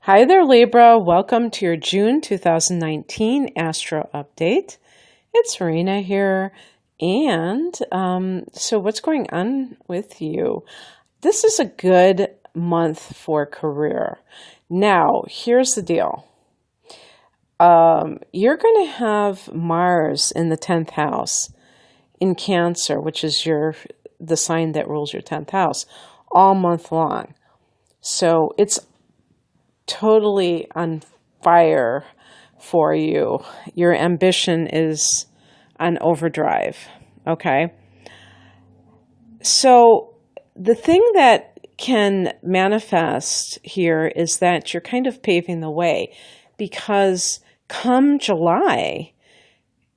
Hi there, Libra. Welcome to your June 2019 Astro Update. It's Marina here. And so what's going on with you? This is a good month for career. Now, here's the deal. You're going to have Mars in the 10th house in Cancer, which is the sign that rules your 10th house, all month long. So it's totally on fire for you. Your ambition is on overdrive, okay? So the thing that can manifest here is that you're kind of paving the way, because come July,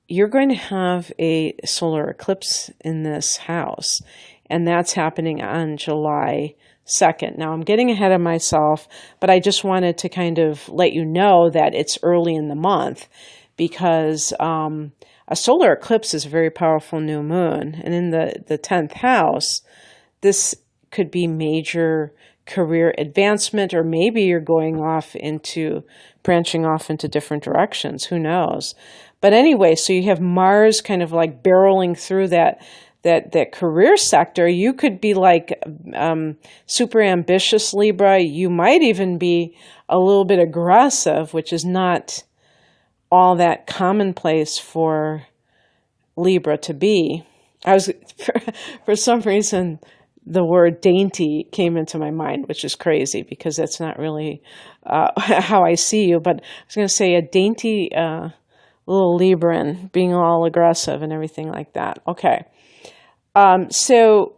you're going to have a solar eclipse in this house, and that's happening on July 2nd. Now, I'm getting ahead of myself, but I just wanted to kind of let you know that it's early in the month, because a solar eclipse is a very powerful new moon. And in the 10th house, this could be major career advancement, or maybe you're branching off into different directions. Who knows? But anyway, so you have Mars kind of like barreling through that career sector. You could be like super ambitious, Libra. You might even be a little bit aggressive, which is not all that commonplace for Libra to be. For some reason, the word dainty came into my mind, which is crazy because that's not really how I see you. But I was going to say a dainty little Libran being all aggressive and everything like that. Okay. So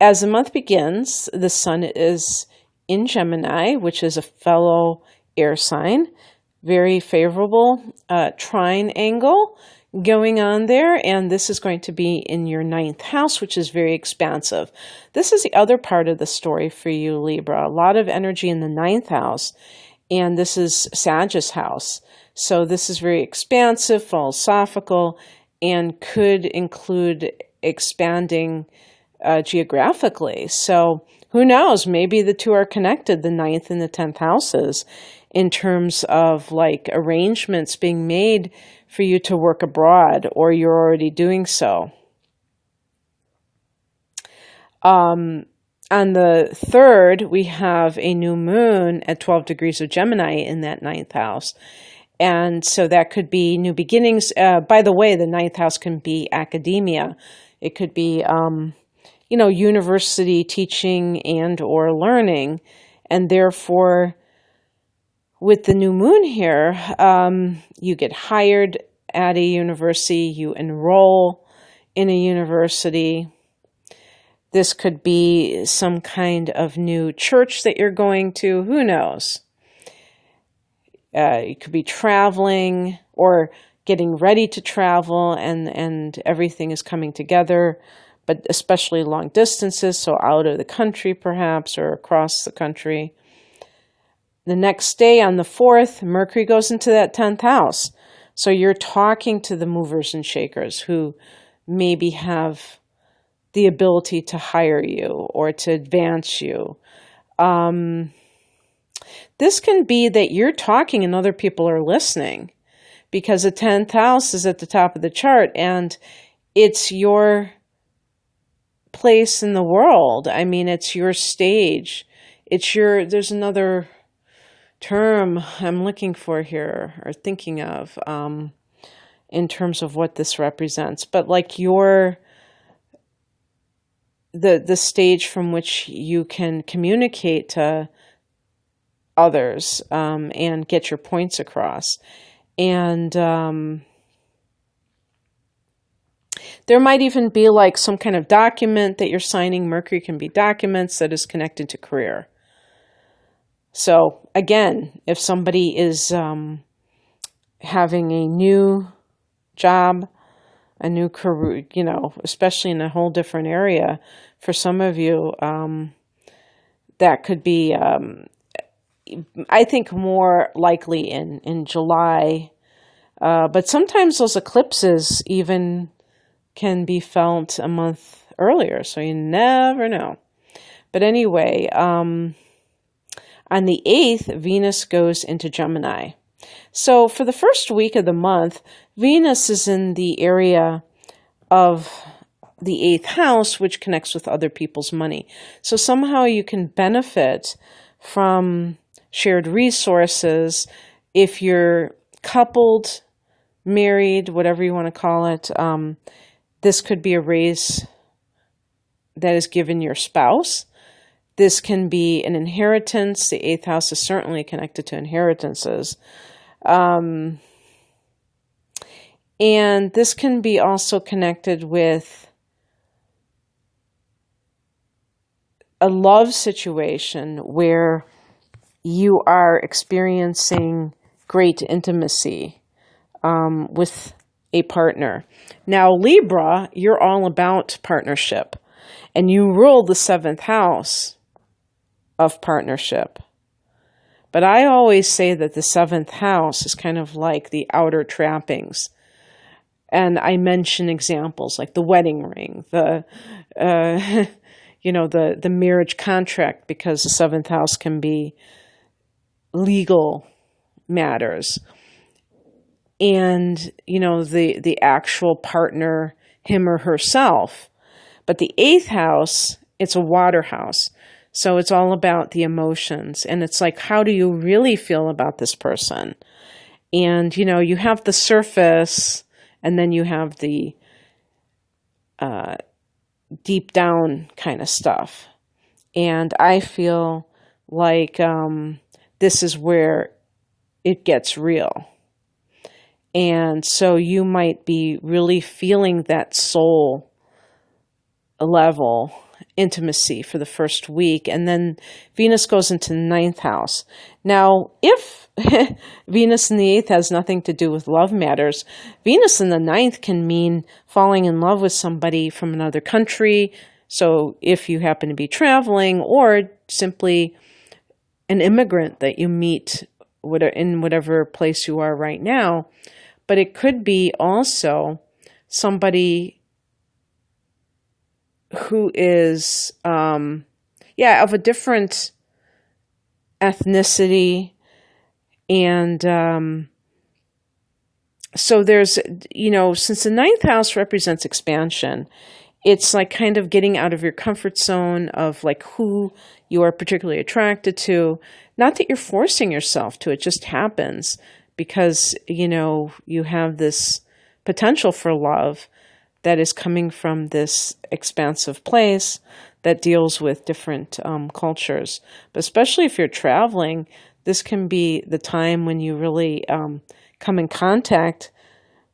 as the month begins, the sun is in Gemini, which is a fellow air sign. Very favorable trine angle going on there, and this is going to be in your 9th house, which is very expansive. This is the other part of the story for you, Libra. A lot of energy in the 9th house, and this is Sagittarius house. So this is very expansive, philosophical, and could include expanding geographically. So who knows? Maybe the two are connected, the 9th and the 10th houses, in terms of like arrangements being made for you to work abroad, or you're already doing so. On the 3rd, we have a new moon at 12 degrees of Gemini in that 9th house. And so that could be new beginnings. By the way, the 9th house can be academia. It could be, university teaching and or learning. And therefore, with the new moon here, you get hired at a university, you enroll in a university. This could be some kind of new church that you're going to. Who knows? You could be traveling or getting ready to travel, and everything is coming together, but especially long distances, so out of the country perhaps, or across the country. The next day on the 4th, Mercury goes into that 10th house. So you're talking to the movers and shakers who maybe have the ability to hire you or to advance you. This can be that you're talking and other people are listening, because the 10th house is at the top of the chart and it's your place in the world. I mean, it's your stage. There's another term I'm looking for here, or thinking of, in terms of what this represents, but like the stage from which you can communicate to others and get your points across. And there might even be like some kind of document that you're signing. Mercury can be documents that is connected to career. So again, if somebody is having a new job, a new career, especially in a whole different area, for some of you, that could be, I think, more likely in July. But sometimes those eclipses even can be felt a month earlier, so you never know. But anyway, On the 8th, Venus goes into Gemini. So for the first week of the month, Venus is in the area of the 8th house, which connects with other people's money. So somehow you can benefit from shared resources if you're coupled, married, whatever you want to call it. This could be a raise that is given your spouse. This can be an inheritance. The 8th house is certainly connected to inheritances. And this can be also connected with a love situation where you are experiencing great intimacy with a partner. Now, Libra, you're all about partnership, and you rule the 7th house of partnership. But I always say that the 7th house is kind of like the outer trappings. And I mention examples like the wedding ring, the marriage contract, because the 7th house can be legal matters. And, the actual partner, him or herself. But the 8th house, it's a water house. So it's all about the emotions. And it's like, how do you really feel about this person? And, you have the surface, and then you have the deep down kind of stuff. And I feel like this is where it gets real. And so you might be really feeling that soul level intimacy for the first week. And then Venus goes into the 9th house. Now, if Venus in the 8th has nothing to do with love matters, Venus in the 9th can mean falling in love with somebody from another country. So if you happen to be traveling, or simply an immigrant that you meet in whatever place you are right now. But it could be also somebody who is, of a different ethnicity. And so there's, since the 9th house represents expansion, it's like kind of getting out of your comfort zone of like who you are particularly attracted to. Not that you're forcing yourself to, it just happens because, you have this potential for love that is coming from this expansive place that deals with different cultures. But especially if you're traveling, this can be the time when you really come in contact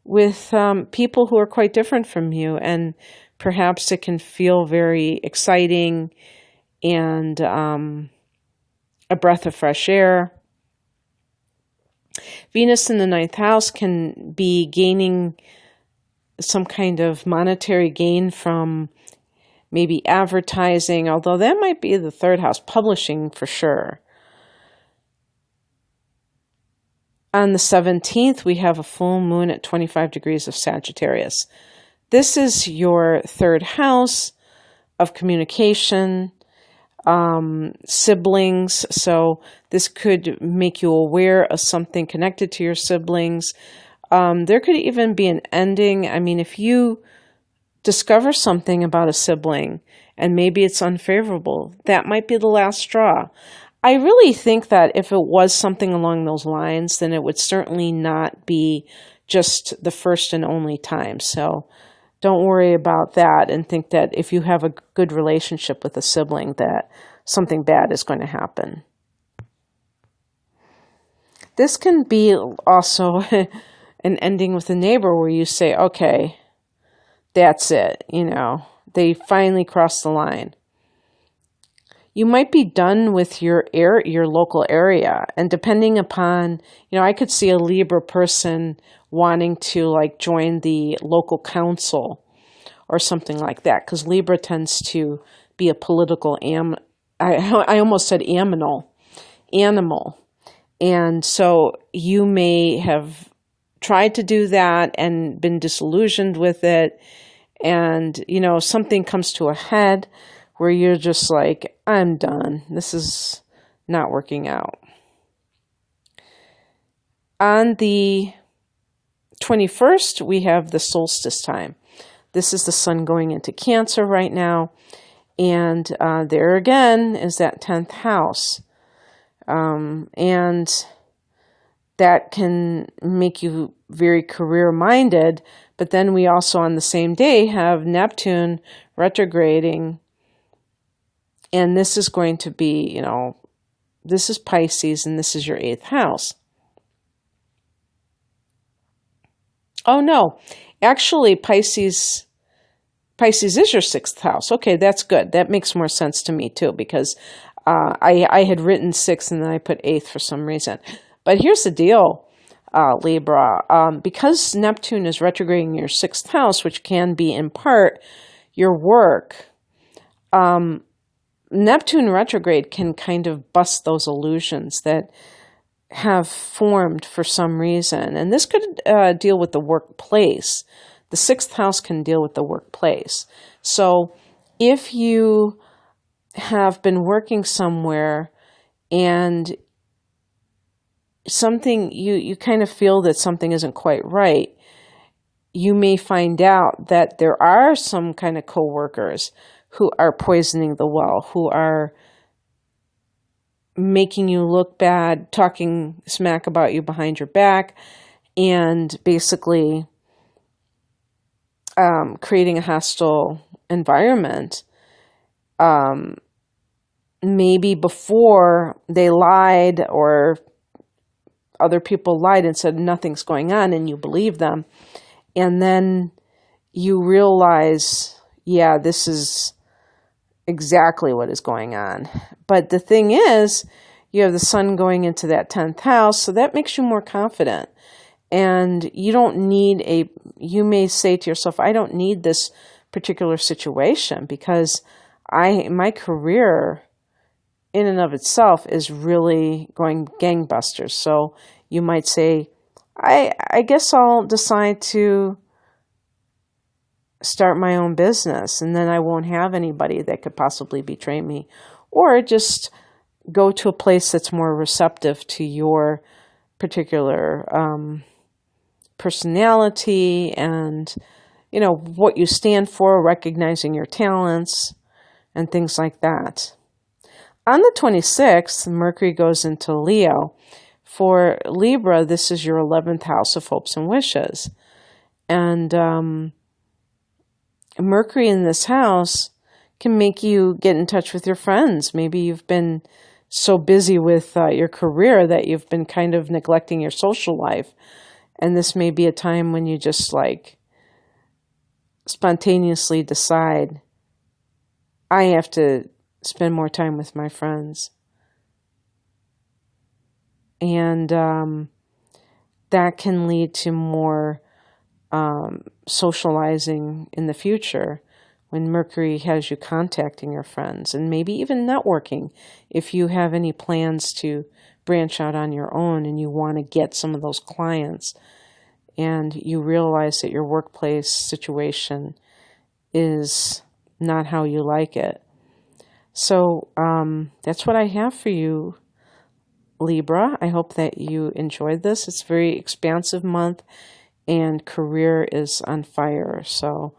with people who are quite different from you. And perhaps it can feel very exciting and a breath of fresh air. Venus in the 9th house can be gaining some kind of monetary gain from maybe advertising, although that might be the 3rd house, publishing for sure. On the 17th, we have a full moon at 25 degrees of Sagittarius. This is your 3rd house of communication, siblings. So this could make you aware of something connected to your siblings. There could even be an ending. I mean, if you discover something about a sibling and maybe it's unfavorable, that might be the last straw. I really think that if it was something along those lines, then it would certainly not be just the first and only time. So don't worry about that and think that if you have a good relationship with a sibling that something bad is going to happen. This can be also an ending with a neighbor where you say, okay, that's it. They finally crossed the line. You might be done with your local area. And depending upon, I could see a Libra person wanting to join the local council or something like that. Because Libra tends to be a political, I almost said animal. And so you may have tried to do that and been disillusioned with it. And, something comes to a head where you're just like, I'm done. This is not working out. On the 21st, we have the solstice time. This is the sun going into Cancer right now. And there again is that 10th house. And that can make you very career-minded. But then we also on the same day have Neptune retrograding. And this is going to be, this is Pisces and this is your 8th house. Oh, no. Actually, Pisces is your 6th house. Okay, that's good. That makes more sense to me, too, because I had written 6th and then I put 8th for some reason. But here's the deal, Libra. Because Neptune is retrograding your 6th house, which can be, in part, your work, Neptune retrograde can kind of bust those illusions that have formed for some reason. And this could deal with the workplace. The 6th house can deal with the workplace. So if you have been working somewhere and something, you kind of feel that something isn't quite right, you may find out that there are some kind of coworkers who are poisoning the well, who are making you look bad, talking smack about you behind your back, and basically creating a hostile environment. Maybe before they lied or other people lied and said nothing's going on and you believe them. And then you realize, yeah, this is exactly what is going on. But the thing is, you have the sun going into that 10th house, so that makes you more confident. And you don't need you may say to yourself, I don't need this particular situation because my career in and of itself is really going gangbusters. So you might say, I guess I'll decide to start my own business and then I won't have anybody that could possibly betray me. Or just go to a place that's more receptive to your particular personality and, what you stand for, recognizing your talents and things like that. On the 26th, Mercury goes into Leo. For Libra, this is your 11th house of hopes and wishes. And Mercury in this house can make you get in touch with your friends. Maybe you've been so busy with your career that you've been kind of neglecting your social life. And this may be a time when you just spontaneously decide, I have to spend more time with my friends. And that can lead to more socializing in the future when Mercury has you contacting your friends and maybe even networking if you have any plans to branch out on your own and you want to get some of those clients and you realize that your workplace situation is not how you like it. So that's what I have for you, Libra. I hope that you enjoyed this. It's a very expansive month and career is on fire. So,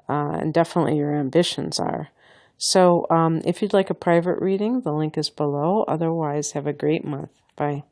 and definitely your ambitions are. So if you'd like a private reading, the link is below. Otherwise, have a great month. Bye.